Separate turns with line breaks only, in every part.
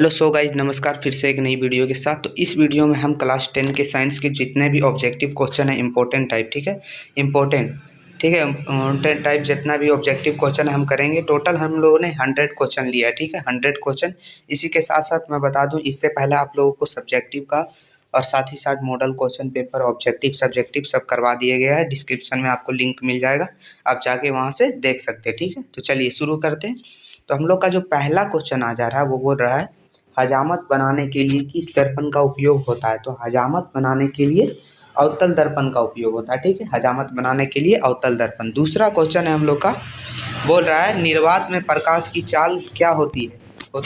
Hello so guys नमस्कार। फिर से एक नई वीडियो के साथ। तो इस वीडियो में हम क्लास 10 के साइंस के जितने भी ऑब्जेक्टिव क्वेश्चन है इम्पोर्टेंट टाइप, ठीक है, इम्पोर्टेंट टाइप जितना भी ऑब्जेक्टिव क्वेश्चन हम करेंगे। टोटल हम लोगों ने 100 क्वेश्चन लिया है, ठीक है, 100 क्वेश्चन। इसी के साथ साथ मैं बता दूं, इससे पहले आप लोगों को सब्जेक्टिव का और साथ ही साथ model question paper, objective, subjective सब करवा दिया गया है। डिस्क्रिप्शन में आपको लिंक मिल जाएगा, आप जाके वहाँ से देख सकते हैं, ठीक है। तो चलिए शुरू करते हैं। तो हम लोग का जो पहला क्वेश्चन आ जा रहा है वो बोल रहा है, हजामत बनाने के लिए किस दर्पण का उपयोग होता है। तो हजामत बनाने के लिए अवतल दर्पण का उपयोग होता है, ठीक है, हजामत बनाने के लिए अवतल दर्पण। दूसरा क्वेश्चन है हम लोग का, बोल रहा है निर्वात में प्रकाश की चाल क्या होती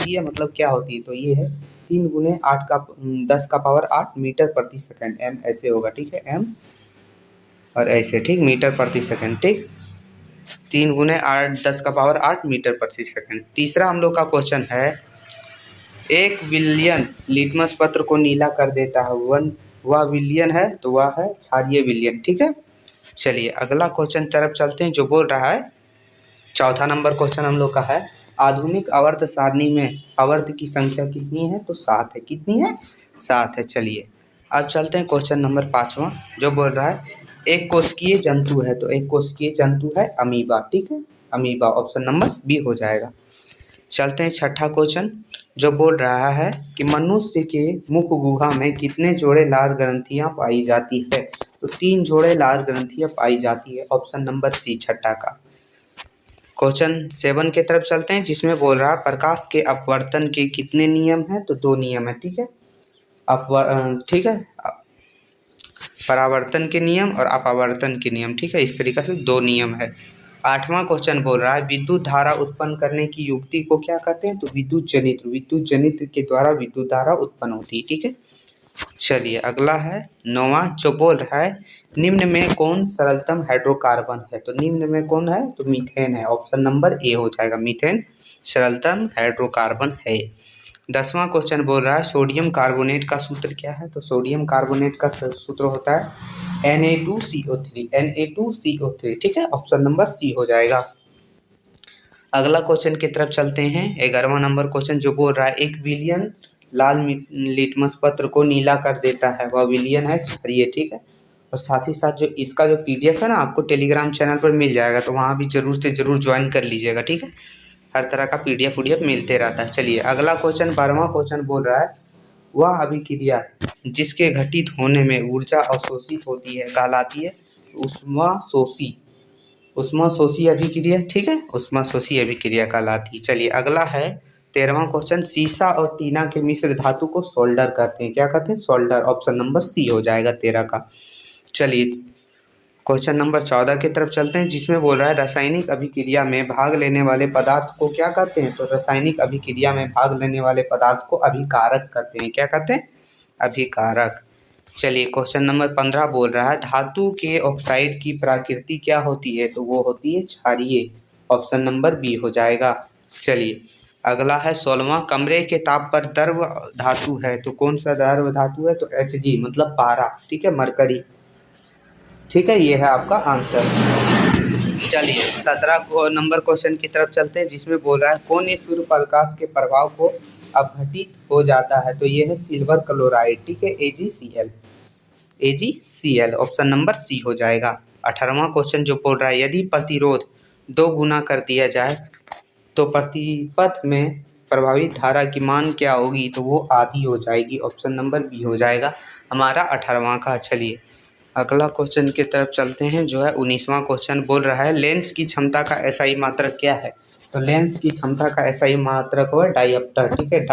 है मतलब क्या होती है। तो ये है 3 गुने 8 का 10 का पावर 8 मीटर प्रति सेकंड। एम ऐसे होगा, ठीक है, एम और ऐसे, ठीक, मीटर प्रति सेकंड, ठीक, 3 गुने 8 10 का पावर 8 मीटर प्रति सेकंड। तीसरा हम लोग का क्वेश्चन है, 1 विलियन लिटमस पत्र को नीला कर देता है। वह विलियन है तो वह है क्षारीय विलियन, ठीक है। चलिए अगला क्वेश्चन तरफ चलते हैं, जो बोल रहा है, चौथा नंबर क्वेश्चन हम लोग का है, आधुनिक आवर्त सारणी में आवर्त की संख्या कितनी है। तो 7 है। कितनी है? 7 है। चलिए अब चलते हैं क्वेश्चन नंबर 5वां, जो बोल रहा है, एक कोशिकीय जंतु है। तो एक कोशिकीय जंतु है अमीबा, ठीक है, अमीबा। ऑप्शन नंबर बी हो जाएगा। चलते हैं छठा क्वेश्चन, जो बोल रहा है कि मनुष्य के मुख गुहा में कितने जोड़े लाल ग्रंथियां पाई जाती है। तो 3 जोड़े लाल ग्रंथियां पाई जाती है। ऑप्शन नंबर सी छठा का। क्वेश्चन 7 के तरफ चलते हैं, जिसमें बोल रहा है, प्रकाश के अपवर्तन के कितने नियम हैं। तो 2 नियम है, ठीक है, ठीक है, परावर्तन के नियम और अपवर्तन के नियम, ठीक है, इस तरीके से 2 नियम है। 8वां क्वेश्चन बोल रहा है, विद्युत धारा उत्पन्न करने की युक्ति को क्या कहते हैं। तो विद्युत जनित्र के द्वारा विद्युत धारा उत्पन्न होती है, ठीक है। चलिए अगला है 9वां, जो बोल रहा है, निम्न में कौन सरलतम हाइड्रोकार्बन है। तो निम्न में कौन है। तो मीथेन है। ऑप्शन नंबर ए हो जाएगा, मीथेन सरलतम हाइड्रोकार्बन है। 10वां क्वेश्चन बोल रहा है, सोडियम कार्बोनेट का सूत्र क्या है। तो सोडियम कार्बोनेट का सूत्र होता है Na2CO3, ठीक है, ऑप्शन नंबर सी हो जाएगा। अगला क्वेश्चन की तरफ चलते हैं, 11वां नंबर क्वेश्चन, जो बोल रहा है, 1 बिलियन लाल लिटमस पत्र को नीला कर देता है। वह विलियन है क्षारीय, ठीक है। और साथ ही साथ जो इसका जो PDF है ना, आपको टेलीग्राम चैनल पर मिल जाएगा, तो वहाँ भी जरूर से जरूर ज्वाइन कर लीजिएगा, ठीक है। हर तरह का PDF मिलते रहता है। चलिए अगला क्वेश्चन 12वां क्वेश्चन बोल रहा है, वह अभिक्रिया जिसके घटित होने में ऊर्जा अवशोषित होती है कहलाती है उष्माशोषी अभिक्रिया, ठीक है, उष्माशोषी अभिक्रिया कहलाती है। चलिए अगला है 13वां क्वेश्चन, सीसा और टीना के मिश्र धातु को सोल्डर कहते हैं। क्या कहते हैं? सोल्डर। ऑप्शन नंबर सी हो जाएगा 13 का। चलिए क्वेश्चन नंबर 14 की तरफ चलते हैं, जिसमें बोल रहा है, रासायनिक अभिक्रिया में भाग लेने वाले पदार्थ को क्या कहते हैं। तो रासायनिक अभिक्रिया में भाग लेने वाले पदार्थ को अभिकारक कहते हैं। क्या कहते हैं? अभिकारक। चलिए क्वेश्चन नंबर 15 बोल रहा है, धातु के ऑक्साइड की प्रकृति क्या होती है। तो वो होती है क्षारीय। ऑप्शन नंबर बी हो जाएगा। चलिए अगला है 16वां, कमरे के ताप पर द्रव धातु है। तो कौन सा द्रव धातु है। तो Hg मतलब पारा, ठीक है, मरकरी, ठीक है, ये है आपका आंसर। चलिए 17 नंबर क्वेश्चन की तरफ चलते हैं, जिसमें बोल रहा है, कौन ये सूर्य प्रकाश के प्रभाव को अपघटित हो जाता है। तो ये है सिल्वर क्लोराइड, ठीक है, AgCl। ऑप्शन नंबर सी हो जाएगा। 18वां क्वेश्चन जो बोल रहा है, यदि प्रतिरोध 2 गुना कर दिया जाए तो प्रतिपथ में प्रभावित धारा की मान क्या होगी। तो वो आधी हो जाएगी। ऑप्शन नंबर बी हो जाएगा हमारा 18वां का। चलिए अगला क्वेश्चन की तरफ चलते हैं, जो है 19वां क्वेश्चन बोल रहा है, लेंस की क्षमता का SI मात्रक क्या है। तो लेंस की क्षमता का SI मात्रक है डायप्टर, ठीक है,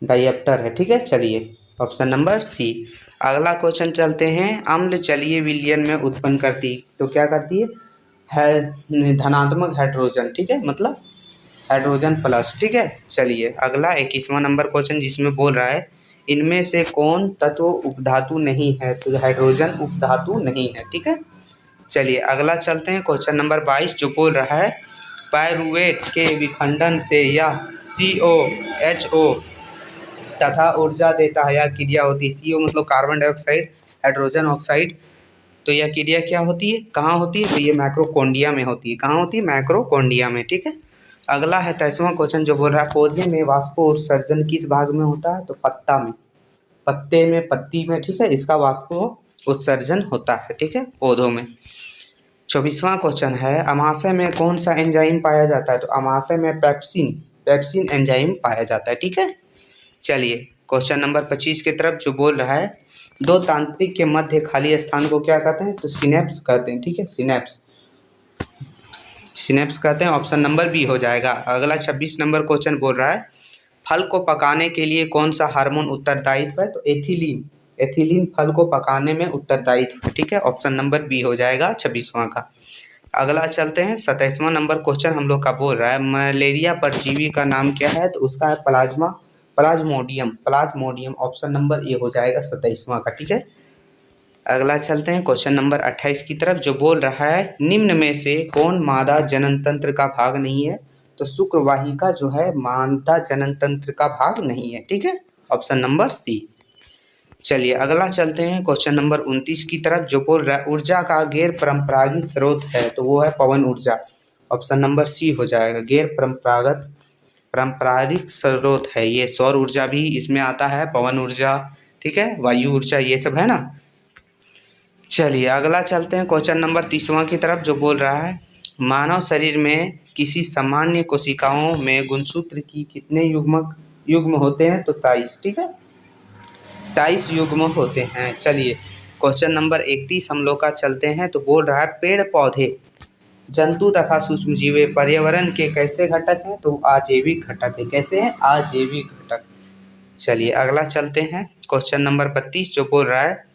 डायप्टर है, ठीक है। चलिए ऑप्शन नंबर सी। अगला क्वेश्चन चलते हैं, अम्ल जलीय विलयन में उत्पन्न करती, तो क्या करती है धनात्मक हाइड्रोजन, ठीक है, मतलब हाइड्रोजन प्लस, ठीक है। चलिए अगला 21वां नंबर क्वेश्चन, जिसमें बोल रहा है, इनमें से कौन तत्व उपधातु नहीं है। तो हाइड्रोजन उपधातु नहीं है, ठीक है। चलिए अगला चलते हैं क्वेश्चन नंबर 22, जो बोल रहा है, पायरुवेट के विखंडन से यह COHO तथा ऊर्जा देता है। यह क्रिया होती है, CO मतलब कार्बन डाइऑक्साइड, हाइड्रोजन ऑक्साइड। तो यह क्रिया क्या होती है, कहाँ होती है। तो ये मैक्रोकोन्डिया में होती है। कहाँ होती है? मैक्रोकोन्डिया में, ठीक है। अगला है 23वां क्वेश्चन जो बोल रहा है पौधे में वाष्पोत्सर्जन किस भाग में होता है? तो पत्ता में, पत्ते में, पत्ती में, ठीक है, इसका वाष्पोत्सर्जन होता है, ठीक है, पौधों में। 24वां क्वेश्चन है अमाशय में कौन सा एंजाइम पाया जाता है? तो अमाशय में पेप्सिन एंजाइम पाया जाता है, ठीक है। चलिए क्वेश्चन नंबर 25 की तरफ जो बोल रहा है दो तांत्रिक के मध्य खाली स्थान को क्या कहते हैं? तो सिनेप्स कहते हैं, ठीक है, सिनेप्स कहते हैं। ऑप्शन नंबर बी हो जाएगा। अगला 26 नंबर क्वेश्चन बोल रहा है फल को पकाने के लिए कौन सा हार्मोन उत्तरदायित्व है? तो एथिलीन फल को पकाने में उत्तरदायित्व है, ठीक है, ऑप्शन नंबर बी हो जाएगा 26वां का। अगला चलते हैं 27वां नंबर क्वेश्चन हम लोग का बोल रहा है मलेरिया परजीवी का नाम क्या है? तो उसका है प्लाज्मोडियम, ऑप्शन नंबर ए हो जाएगा 27वां का, ठीक है। अगला चलते हैं क्वेश्चन नंबर 28 की तरफ जो बोल रहा है निम्न में से कौन मादा जनन तंत्र का भाग नहीं है? तो शुक्रवाहिका जो है मादा जनन तंत्र का भाग नहीं है, ठीक है, ऑप्शन नंबर सी। चलिए अगला चलते हैं क्वेश्चन नंबर 29 की तरफ जो बोल रहा है ऊर्जा का गैर परंपरागत स्रोत है, तो वो है पवन ऊर्जा, ऑप्शन नंबर सी हो जाएगा। गैर पारंपरिक स्रोत है ये, सौर ऊर्जा भी इसमें आता है, पवन ऊर्जा, ठीक है, वायु ऊर्जा, ये सब है ना। चलिए अगला चलते हैं क्वेश्चन नंबर 30वां की तरफ जो बोल रहा है मानव शरीर में किसी सामान्य कोशिकाओं में गुणसूत्र की कितने युग्म होते हैं? तो 23, ठीक है, 23 युग्म होते हैं। चलिए क्वेश्चन नंबर 31 हम लोग का चलते हैं तो बोल रहा है पेड़ पौधे, जंतु तथा सूक्ष्मजीव पर्यावरण के कैसे घटक हैं? तो आजैविक घटक है। कैसे हैं? आजैविक घटक। चलिए अगला चलते हैं क्वेश्चन नंबर 32 जो बोल रहा है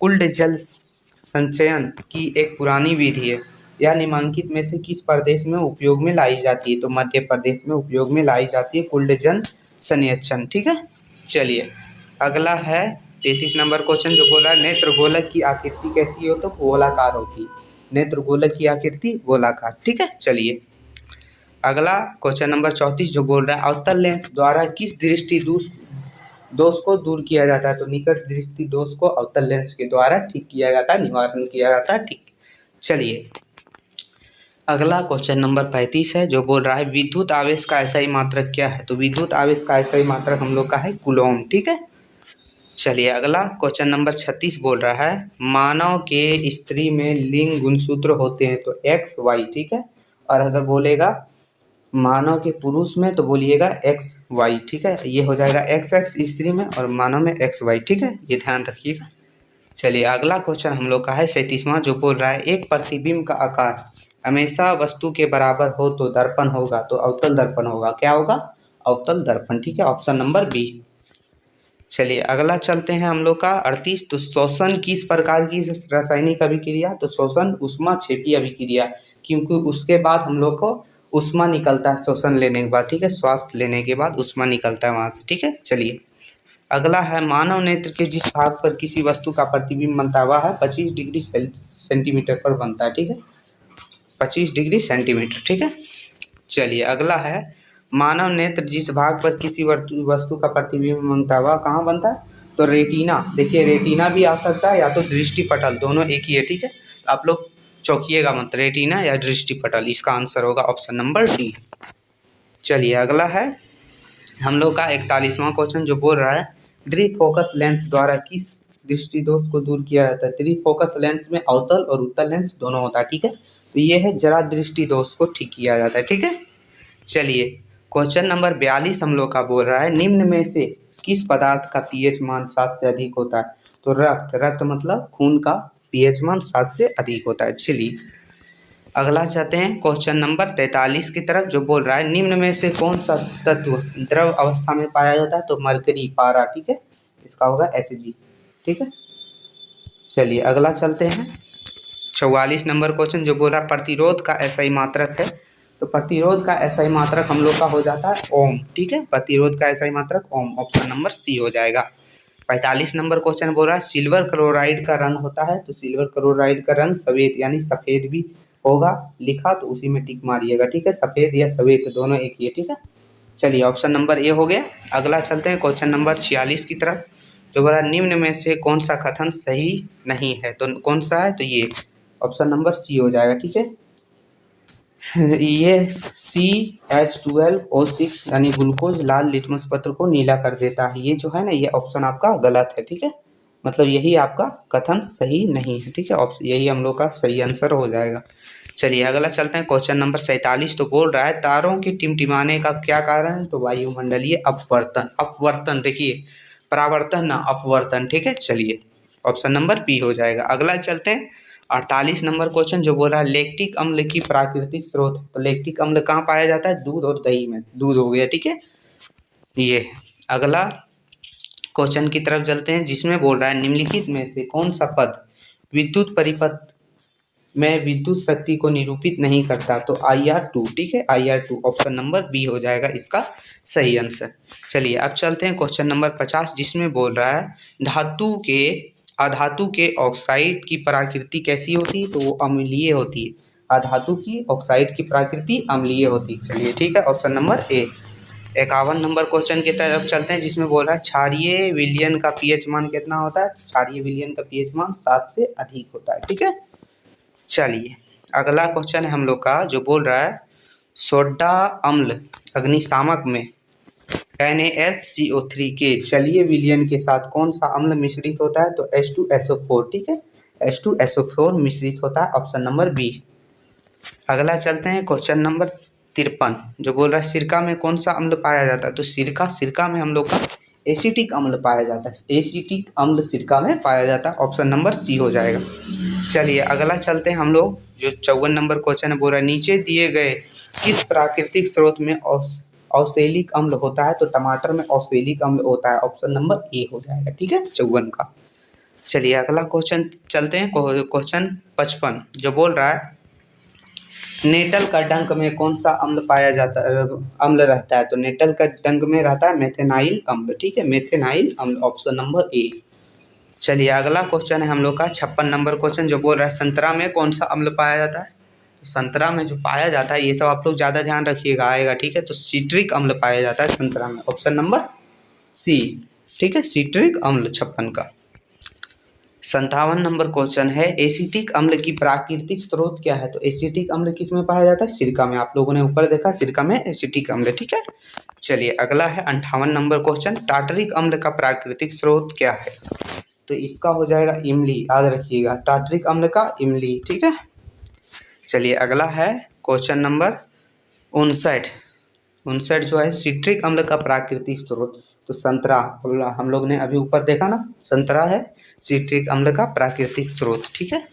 कुल्ड जल संचयन की एक पुरानी विधि है, यह निम्नलिखित में से किस प्रदेश में उपयोग में लाई जाती है? तो मध्य प्रदेश में उपयोग में लाई जाती है कुल्ड जल संचयन, ठीक है। चलिए अगला है 33 नंबर क्वेश्चन जो बोल रहा है नेत्र गोलक की आकृति कैसी हो? तो गोलाकार होती है, नेत्र गोलक की आकृति गोलाकार, ठीक है। चलिए अगला क्वेश्चन नंबर 34 जो बोल रहा है अवतल लेंस द्वारा किस दृष्टि दोष को दूर किया जाता है? तो निकट दृष्टि दोष को अवतल लेंस के द्वारा ठीक किया जाता है, निवारण किया जाता है, ठीक। चलिए अगला क्वेश्चन नंबर 35 है जो बोल रहा है विद्युत आवेश का एसआई मात्रक क्या है? तो विद्युत आवेश का एसआई मात्रक हम लोग का है कूलॉम, ठीक है। चलिए अगला क्वेश्चन नंबर 36 बोल रहा है मानव के स्त्री में लिंग गुणसूत्र होते हैं, तो एक्स वाई, ठीक है, और अगर बोलेगा मानव के पुरुष में तो बोलिएगा एक्स वाई, ठीक है, ये हो जाएगा एक्स एक्स स्त्री में और मानव में एक्स वाई, ठीक है, ये ध्यान रखिएगा। चलिए अगला क्वेश्चन हम लोग का है 37वां जो बोल रहा है एक प्रतिबिंब का आकार हमेशा वस्तु के बराबर हो तो दर्पण होगा, तो अवतल दर्पण होगा। क्या होगा? अवतल दर्पण, ठीक है, ऑप्शन नंबर बी। चलिए अगला चलते हैं हम लोग का 38 तो शोषण किस प्रकार की रासायनिक अभिक्रिया? तो शोषण ऊष्माक्षेपी अभिक्रिया, क्योंकि उसके बाद हम लोग को ऊष्मा निकलता है शोषण लेने के बाद, ठीक है, श्वास लेने के बाद ऊष्मा निकलता है वहाँ से, ठीक है। चलिए अगला है मानव नेत्र के जिस भाग पर किसी वस्तु का प्रतिबिंब बनता है वह है 25 डिग्री सेंटीमीटर पर बनता है, ठीक है, 25 डिग्री सेंटीमीटर, ठीक है। चलिए अगला है मानव नेत्र जिस भाग पर किसी वस्तु का प्रतिबिंब बनता है वह कहाँ बनता है? तो रेटिना, देखिए रेटिना भी आ सकता है या तो दृष्टि पटल, दोनों एक ही है, ठीक है, तो आप लोग चौंकिएगा मत, रेटिना या दृष्टि पटल, इसका आंसर होगा ऑप्शन नंबर डी। चलिए अगला है हम लोग का 41वां क्वेश्चन जो बोल रहा है द्विफोकस लेंस द्वारा किस दृष्टि दोष को दूर किया जाता है? द्विफोकस लेंस में अवतल और उत्तल लेंस दोनों होता है, ठीक है, तो ये है जरा दृष्टि दोष को ठीक किया जाता है, ठीक है। चलिए क्वेश्चन नंबर 42 हम लोग का बोल रहा है निम्न में से किस पदार्थ का पीएच मान 7 से अधिक होता है? तो रक्त मतलब खून का पीएच मान 7 से अधिक होता है। चलिए अगला चाहते हैं क्वेश्चन नंबर 43 की तरफ जो बोल रहा है निम्न में से कौन सा तत्व द्रव अवस्था में पाया जाता है? तो मरकरी, पारा, ठीक है, इसका होगा Hg, ठीक है। चलिए अगला चलते हैं 44 नंबर क्वेश्चन जो बोल रहा है प्रतिरोध का एसआई मात्रक है, तो प्रतिरोध का एसआई मात्रक हम लोग का हो जाता है ओम, ठीक है, प्रतिरोध का एसआई मात्रक ओम, ऑप्शन नंबर सी हो जाएगा। 45 नंबर क्वेश्चन बोल रहा है सिल्वर क्लोराइड का रंग होता है, तो सिल्वर क्लोराइड का रंग सफेद यानी सफेद भी होगा, लिखा तो उसी में टिक मारिएगा, ठीक है, सफेद या सफेद दोनों एक ही है, ठीक है। चलिए ऑप्शन नंबर ए हो गया। अगला चलते हैं क्वेश्चन नंबर 46 की तरफ जो बोला निम्न में से कौन सा कथन सही नहीं है? तो कौन सा है? तो ये ऑप्शन नंबर सी हो जाएगा, ठीक है। ये CH12O6 यानी ग्लूकोज लाल लिटमस पत्र को नीला कर देता है। ये जो है ना, ये ऑप्शन आपका गलत है, ठीक है, मतलब यही आपका कथन सही नहीं है, ठीक है, ऑप्शन यही हम लोग का सही आंसर हो जाएगा। चलिए अगला चलते हैं, क्वेश्चन नंबर 47। तो बोल रहा है तारों के टिमटिमाने का क्या कारण है? तो वायुमंडलीय अपवर्तन। अपवर्तन देखिए, परावर्तन ना अपवर्तन, ठीक है। चलिए ऑप्शन नंबर बी हो जाएगा। अगला चलते हैं 48 नंबर क्वेश्चन, जो बोल रहा है लैक्टिक अम्ल की प्राकृतिक स्रोत। तो लैक्टिक अम्ल कहाँ पाया जाता है? दूध और दही में। दूध हो गया, ठीक है। ये अगला क्वेश्चन की तरफ चलते हैं, जिसमें बोल रहा है निम्नलिखित में से कौन सा पद विद्युत परिपथ में विद्युत शक्ति को निरूपित नहीं करता? तो IR2, ठीक है, IR2 ऑप्शन नंबर बी हो जाएगा इसका सही आंसर। चलिए अब चलते हैं क्वेश्चन नंबर 50, जिसमें बोल रहा है धातु के अधातु के ऑक्साइड की प्रकृति कैसी होती है? तो वो अम्लीय होती है। अधातु की ऑक्साइड की प्रकृति अम्लीय होती है। चलिए ठीक है, option number A. 51 number question की तरफ चलते हैं, जिसमें बोल रहा है क्षारीय विलयन का pH मान कितना होता है? क्षारीय विलयन का pH मान 7 से अधिक होता है, ठीक है। चलिए अगला क्वेश्चन है हम लोग का, जो बोल रहा है सोडा अम्ल अग्निशामक में NaSCO3 के जलीय विलयन के साथ कौन सा अम्ल मिश्रित होता है? तो H2SO4, ठीक है, H2SO4 मिश्रित होता है, ऑप्शन नंबर बी। अगला चलते हैं क्वेश्चन नंबर 53, जो बोल रहा है सिरका में कौन सा अम्ल पाया जाता है? तो सिरका में हम लोग का एसिटिक अम्ल पाया जाता है। एसिटिक अम्ल सिरका में पाया जाता है, ऑप्शन नंबर सी हो जाएगा। चलिए अगला चलते हैं हम लोग, जो 54 नंबर क्वेश्चन है, बोल रहा है नीचे दिए गए किस प्राकृतिक स्रोत में औसैलिक अम्ल होता है? तो टमाटर में औसैलिक अम्ल होता है, ऑप्शन नंबर ए हो जाएगा, ठीक है, 54 का। चलिए अगला क्वेश्चन चलते हैं, क्वेश्चन 55, जो बोल रहा है नेटल का डंक में कौन सा अम्ल पाया जाता है, अम्ल रहता है? तो नेटल का डंक में रहता है मेथेनाइल अम्ल, ठीक है, मेथेनाइल अम्ल, ऑप्शन नंबर ए। चलिए अगला क्वेश्चन है हम लोग का 56 नंबर क्वेश्चन, जो बोल रहा है संतरा में कौन सा अम्ल पाया जाता है? तो संतरा में जो पाया जाता है, ये सब आप लोग ज़्यादा ध्यान रखिएगा, आएगा, ठीक है। तो सिट्रिक अम्ल पाया जाता है संतरा में, ऑप्शन नंबर सी, ठीक है, सिट्रिक अम्ल 56 का। 57 नंबर क्वेश्चन है एसिटिक अम्ल की प्राकृतिक स्रोत क्या है? तो एसिटिक अम्ल किस में पाया जाता है? सिरका में। आप लोगों ने ऊपर देखा सिरका में एसिटिक अम्ल, ठीक है। चलिए अगला है 58 नंबर क्वेश्चन, टार्टरिक अम्ल का प्राकृतिक स्रोत क्या है? तो इसका हो जाएगा इमली, याद रखिएगा, टार्टरिक अम्ल का इमली, ठीक है। चलिए अगला है क्वेश्चन नंबर 59 जो है सिट्रिक अम्ल का प्राकृतिक स्रोत। तो संतरा, हम लोग ने अभी ऊपर देखा ना, संतरा है सिट्रिक अम्ल का प्राकृतिक स्रोत, ठीक है।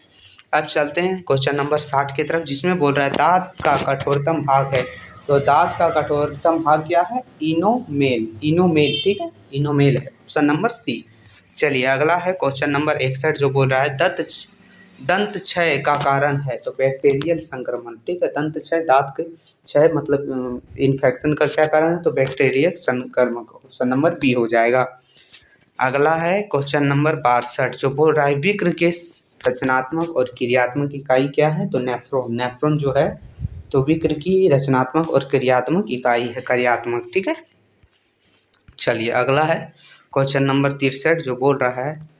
अब चलते हैं क्वेश्चन नंबर 60 की तरफ, जिसमें बोल रहा है दांत का कठोरतम भाग है। तो दांत का कठोरतम भाग क्या है? इनोमेल, इनोमेल, ठीक है, इनोमेल है, ऑप्शन नंबर सी। चलिए अगला है क्वेश्चन नंबर 61, जो बोल रहा है दंत क्षय का कारण है। तो बैक्टीरियल संक्रमण, ठीक है, दंत क्षय, दांत के क्षय मतलब इन्फेक्शन का क्या कारण है? तो बैक्टीरियल संक्रमण, ऑप्शन नंबर बी हो जाएगा। अगला है क्वेश्चन नंबर 62, जो बोल रहा है विक्र के रचनात्मक और क्रियात्मक इकाई क्या है? तो नेफ्रॉन, नेफ्रॉन जो है तो विक्र की रचनात्मक और क्रियात्मक इकाई है, कार्यात्मक, ठीक है। चलिए अगला है क्वेश्चन नंबर 63, जो बोल रहा है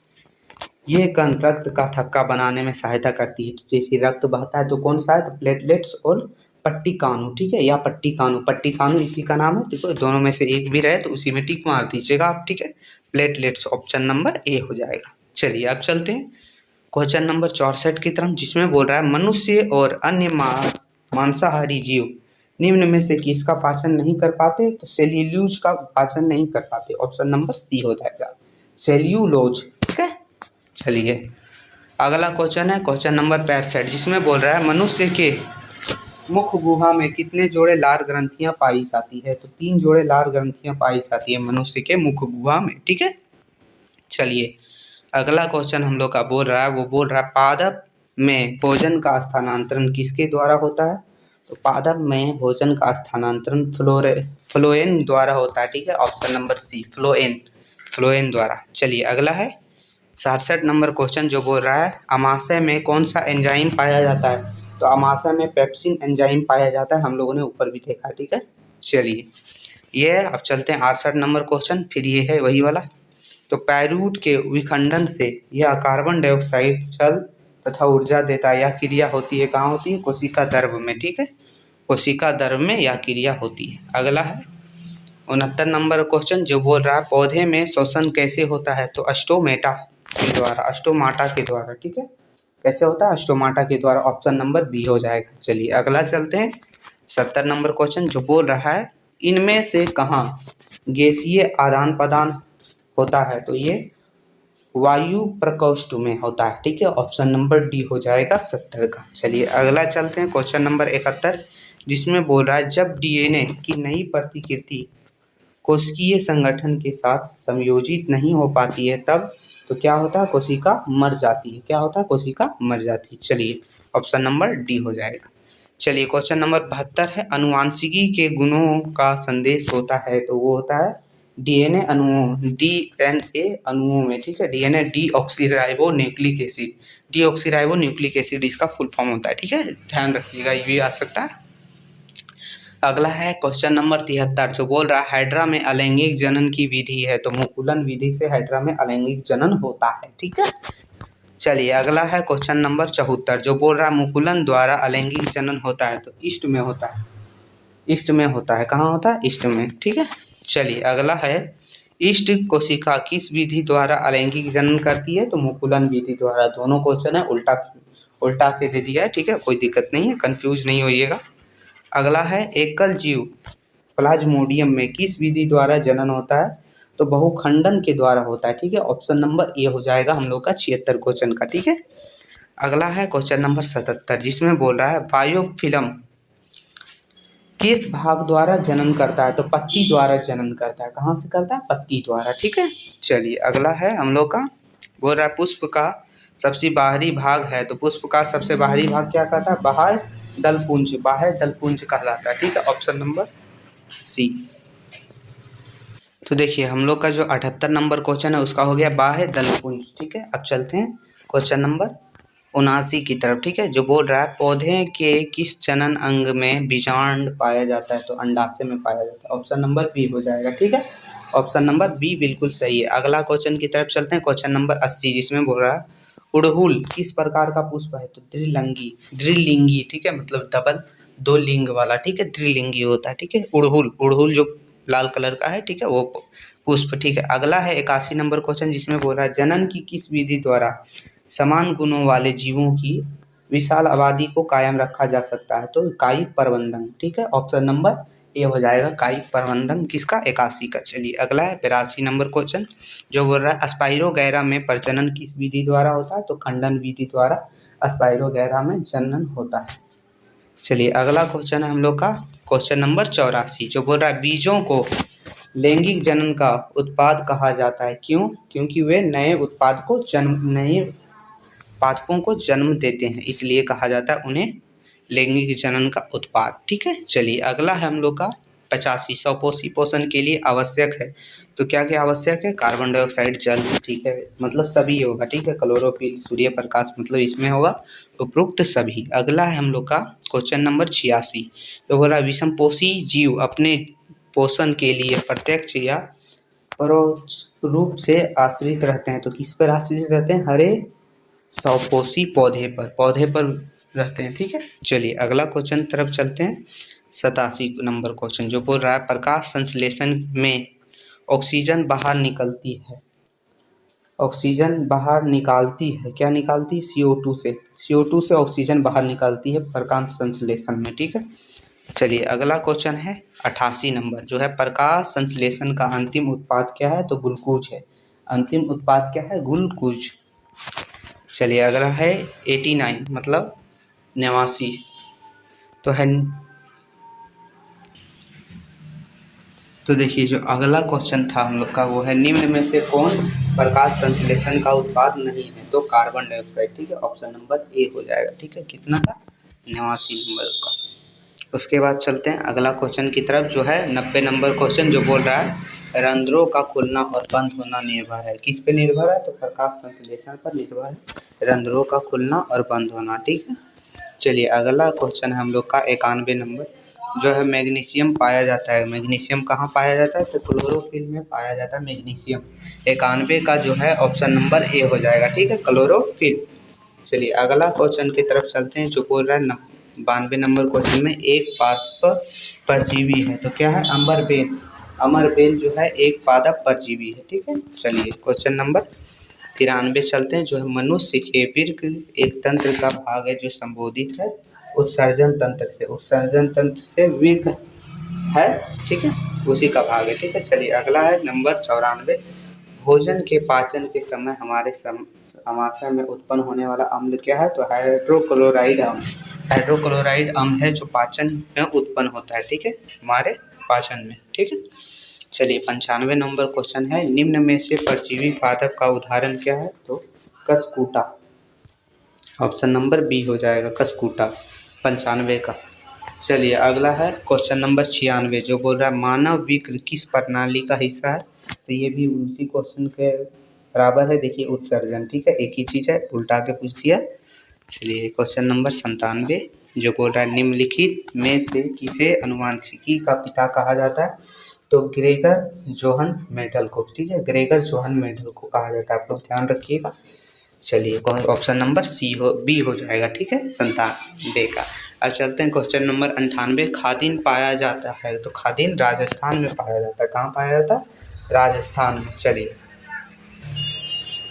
ये कण रक्त का थक्का बनाने में सहायता करती है। जैसे रक्त बहता है तो कौन सा है? तो प्लेटलेट्स और पट्टिकानु, ठीक है, या पट्टिकानु, पट्टिकानु इसी का नाम है, देखो दोनों में से एक भी रहे तो उसी में टिक मार दीजिएगा आप, ठीक है, प्लेटलेट्स, ऑप्शन नंबर ए हो जाएगा। चलिए अब चलते हैं क्वेश्चन नंबर 64 की तरफ, जिसमें बोल रहा है मनुष्य और अन्य मांसाहारी जीव निम्न में से किसका पाचन नहीं कर पाते? तो सेल्यूलोज का पाचन नहीं कर पाते, ऑप्शन नंबर सी हो जाएगा, सेल्यूलोज, ठीक है। चलिए अगला क्वेश्चन है क्वेश्चन नंबर 65, जिसमें बोल रहा है मनुष्य के मुख गुहा में कितने जोड़े लार ग्रंथियां पाई जाती है? तो 3 जोड़े लार ग्रंथियां पाई जाती है मनुष्य के मुख गुहा में, ठीक है। चलिए अगला क्वेश्चन हम लोग का बोल रहा है, वो बोल रहा है पादप में भोजन का स्थानांतरण किसके द्वारा होता है? तो पादप में भोजन का स्थानांतरण फ्लोएम द्वारा होता है, ठीक है, ऑप्शन नंबर सी, फ्लोएम द्वारा। चलिए अगला है 67 नंबर क्वेश्चन, जो बोल रहा है अमाशय में कौन सा एंजाइम पाया जाता है? तो अमाशय में पेप्सिन एंजाइम पाया जाता है, हम लोगों ने ऊपर भी देखा, ठीक है। चलिए ये अब चलते हैं 68 नंबर क्वेश्चन, फिर ये है वही वाला। तो पैरूट के विखंडन से यह कार्बन डाइऑक्साइड जल तथा ऊर्जा देता है, यह क्रिया होती है कहाँ होती है? कोशिका गर्भ में, ठीक है, कोशिका द्रव में यह क्रिया होती है। अगला है 69 नंबर क्वेश्चन जो बोल रहा है पौधे में श्वसन कैसे होता है, तो स्टोमेटा के द्वारा, स्टोमाटा के द्वारा, ठीक है। कैसे होता है, स्टोमाटा के द्वारा, ऑप्शन नंबर डी हो जाएगा। चलिए अगला चलते हैं 70 नंबर क्वेश्चन जो बोल रहा है इनमें से कहाँ गैसीय आदान प्रदान होता है, तो ये वायु प्रकोष्ठ में होता है, ठीक है। ऑप्शन नंबर डी हो जाएगा 70 का। चलिए अगला चलते हैं क्वेश्चन नंबर 71 जिसमें बोल रहा है जब डीएनए की नई प्रतिकृति कोशिकीय संगठन के साथ संयोजित नहीं हो पाती है तब तो क्या होता है, कोशिका मर जाती है। क्या होता है, कोशिका मर जाती है। चलिए ऑप्शन नंबर डी हो जाएगा। चलिए क्वेश्चन नंबर 72 है अनुवांशिकी के गुणों का संदेश होता है, तो वो होता है डीएनए अणुओं में, ठीक है। DNA deoxyribo nucleic acid, deoxyribo nucleic acid इसका फुल फॉर्म होता है, ठीक है। ध्यान रखिएगा, ये भी आ सकता है। अगला है क्वेश्चन नंबर 73 जो बोल रहा है हाइड्रा में अलैंगिक जनन की विधि है, तो मुकुलन विधि से हाइड्रा में अलैंगिक जनन होता है, ठीक है। चलिए अगला है क्वेश्चन नंबर 74 जो बोल रहा है मुकुलन द्वारा अलैंगिक जनन होता है, तो ईस्ट में होता है, ईस्ट में होता है। कहाँ होता है, ईस्ट में, ठीक है। चलिए अगला है ईस्ट कोशिका किस विधि द्वारा अलैंगिक जनन करती है, तो मुकुलन विधि द्वारा। दोनों क्वेश्चन है उल्टा उल्टा के दे दिया है, ठीक है, कोई दिक्कत नहीं है, कंफ्यूज नहीं होइएगा। अगला है एकल जीव प्लाज्मोडियम में किस विधि द्वारा जनन होता है, तो बहुखंडन के द्वारा होता है, ठीक है। ऑप्शन नंबर ए हो जाएगा हम लोग का 76 क्वेश्चन का, ठीक है। अगला है क्वेश्चन नंबर 77 जिसमें बोल रहा है बायोफिल्म किस भाग द्वारा जनन करता है, तो पत्ती द्वारा जनन करता है। कहाँ से करता है, पत्ती द्वारा, ठीक है। चलिए अगला है हम लोग का बोल रहा है पुष्प का सबसे बाहरी भाग है, तो पुष्प का सबसे बाहरी भाग क्या कहता है, बाह्य दलपुंज, बाह्य दलपुंज कहलाता है, ठीक है। Option number C. तो देखिए हम लोग का जो 78 नंबर क्वेश्चन है उसका हो गया बाह्य दलपुंज, ठीक है। अब चलते हैं क्वेश्चन नंबर 79 की तरफ, ठीक है, जो बोल रहा है पौधे के किस जनन अंग में बीजांड पाया जाता है, तो अंडाशय में पाया जाता है। ऑप्शन नंबर बी हो जाएगा, ठीक है। ऑप्शन नंबर बी बिल्कुल सही है। अगला क्वेश्चन की तरफ चलते हैं क्वेश्चन नंबर 80 जिसमें बोल रहा है उड़हुल किस प्रकार का पुष्प है, तो द्विलिंगी, ठीक है, मतलब डबल दो लिंग वाला, ठीक है, द्विलिंगी होता है, ठीक है। उड़हुल जो लाल कलर का है, ठीक है, वो पुष्प, ठीक है। अगला है 81 नंबर क्वेश्चन जिसमें बोल रहा है जनन की किस विधि द्वारा समान गुणों वाले जीवों की विशाल आबादी को कायम रखा जा सकता है, तो कायिक प्रबंधन, ठीक है। ऑप्शन नंबर ए हो जाएगा कायिक प्रबंधन किसका, 81 का। चलिए अगला है 82 नंबर क्वेश्चन जो बोल रहा है स्पाइरोगैरा में प्रजनन किस विधि द्वारा होता है, तो खंडन विधि द्वारा स्पाइरोगैरा में जनन होता है। चलिए अगला क्वेश्चन है हम लोग का क्वेश्चन नंबर 84 जो बोल रहा है बीजों को लैंगिक जनन का उत्पाद कहा जाता है, क्यों, क्योंकि वे नए पादपों को जन्म देते हैं, इसलिए कहा जाता है उन्हें लैंगिक जनन का उत्पाद, ठीक है। चलिए अगला है हम लोग का 85 स्वपोषी पोषण के लिए आवश्यक है, तो क्या क्या आवश्यक है, कार्बन डाइऑक्साइड, जल, ठीक है, मतलब सभी होगा, ठीक है। क्लोरोफिल, सूर्य प्रकाश, मतलब इसमें होगा उपरोक्त सभी। अगला है हम लोग का क्वेश्चन नंबर 86 जो बोला विषमपोषी जीव अपने पोषण के लिए प्रत्यक्ष या परोक्ष रूप से आश्रित रहते हैं, तो किस पर आश्रित रहते हैं, हरे स्वपोषी पौधे पर रहते हैं, ठीक है। चलिए अगला क्वेश्चन तरफ चलते हैं 87 नंबर क्वेश्चन जो बोल रहा है प्रकाश संश्लेषण में ऑक्सीजन बाहर निकलती है, ऑक्सीजन बाहर निकालती है, क्या निकालती है, CO2 से ऑक्सीजन बाहर निकालती है प्रकाश संश्लेषण में, ठीक है। चलिए अगला क्वेश्चन है 88 नंबर जो है प्रकाश संश्लेषण का अंतिम उत्पाद क्या है, तो ग्लूकोज है। अंतिम उत्पाद क्या है, ग्लूकोज। चलिए अगला है 89 मतलब 89 तो है। तो देखिए जो अगला क्वेश्चन था हम लोग का वो है निम्न में से कौन प्रकाश संश्लेषण का उत्पाद नहीं है, तो कार्बन डाइऑक्साइड, ठीक है। ऑप्शन नंबर ए हो जाएगा, ठीक है। कितना का, 89 नंबर का। उसके बाद चलते हैं अगला क्वेश्चन की तरफ जो है 90 नंबर क्वेश्चन जो बोल रहा है रंध्रों का खुलना और बंद होना निर्भर है, किस पे निर्भर है, तो प्रकाश संश्लेषण पर निर्भर है रंध्रों का खुलना और बंद होना, ठीक है। चलिए अगला क्वेश्चन है हम लोग का 91 नंबर जो है मैग्नीशियम पाया जाता है, मैग्नीशियम कहाँ पाया जाता है, तो क्लोरोफिल में पाया जाता है मैग्नीशियम। 91 का जो है ऑप्शन नंबर ए हो जाएगा, ठीक है, क्लोरोफिल। चलिए अगला क्वेश्चन की तरफ चलते हैं जो बोल रहा है 92 नंबर क्वेश्चन में एक पादप परजीवी है, तो क्या है, अमरबेन। अमरबेन जो है एक पादप परजीवी है, ठीक है। चलिए क्वेश्चन नंबर 93 चलते हैं, जो है मनुष्य के वृक्क एक तंत्र का भाग है जो संबोधित है उत्सर्जन तंत्र से। उत्सर्जन तंत्र से वृक्क है, ठीक है, उसी का भाग है, ठीक है। चलिए अगला है नंबर 94, भोजन के पाचन के समय हमारे आमाशय में उत्पन्न होने वाला अम्ल क्या है, तो हाइड्रोक्लोराइड अम्ल। हाइड्रोक्लोराइड अम्ल है जो पाचन में उत्पन्न होता है, ठीक है, हमारे पाचन में, ठीक है। चलिए 95 नंबर क्वेश्चन है, निम्न में से परजीवी पादप का उदाहरण क्या है, तो कसकूटा। ऑप्शन नंबर बी हो जाएगा कसकूटा 95 का। चलिए अगला है क्वेश्चन नंबर 96, जो बोल रहा है मानव विक्र किस प्रणाली का हिस्सा है, तो ये भी उसी क्वेश्चन के बराबर है। देखिए उत्सर्जन, ठीक है, एक ही चीज़ है, उल्टा के पूछ दिया। चलिए क्वेश्चन नंबर 97, जो बोल रहा है निम्नलिखित में से किसे अनुवांशिकी का पिता कहा जाता है, तो ग्रेगर जोहन मेंडल को, ठीक है, ग्रेगर जोहन मेंडल को कहा जाता है, आप लोग ध्यान रखिएगा। चलिए ऑप्शन नंबर बी हो जाएगा, ठीक है, 97 का। अब चलते हैं क्वेश्चन नंबर 98, खादिन पाया जाता है, तो खादिन राजस्थान में पाया जाता है। कहाँ पाया जाता है, राजस्थान में।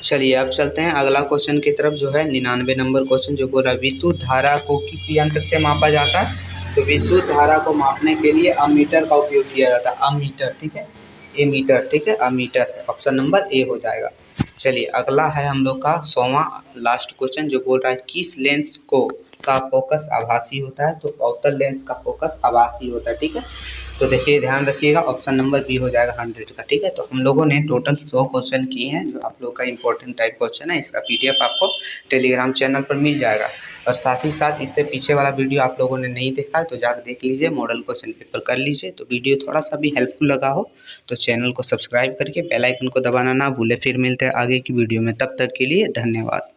चलिए अब चलते हैं अगला क्वेश्चन की तरफ, जो है 99 नंबर क्वेश्चन, जो बोल रहा है विद्युत धारा को किस यंत्र से मापा जाता है, तो विद्युत धारा को मापने के लिए अमीटर का उपयोग किया जाता है। अमीटर, ठीक है, एमीटर, ठीक है, अमीटर। ऑप्शन नंबर ए हो जाएगा। चलिए अगला है हम लोग का 100वां लास्ट क्वेश्चन, जो बोल रहा है किस लेंस का फोकस आभासी होता है, तो अवतल लेंस का फोकस आभासी होता है, ठीक है। तो देखिए ध्यान रखिएगा, ऑप्शन नंबर बी हो जाएगा 100 का, ठीक है। तो हम लोगों ने टोटल 100 क्वेश्चन किए हैं, जो आप लोग का इंपॉर्टेंट टाइप क्वेश्चन है। इसका PDF आपको टेलीग्राम चैनल पर मिल जाएगा, और साथ ही साथ इससे पीछे वाला वीडियो आप लोगों ने नहीं देखा है तो जाकर देख लीजिए, मॉडल क्वेश्चन पेपर कर लीजिए। तो वीडियो थोड़ा सा भी हेल्पफुल लगा हो तो चैनल को सब्सक्राइब करके बेल आइकन को दबाना ना भूले। फिर मिलते हैं आगे की वीडियो में, तब तक के लिए धन्यवाद।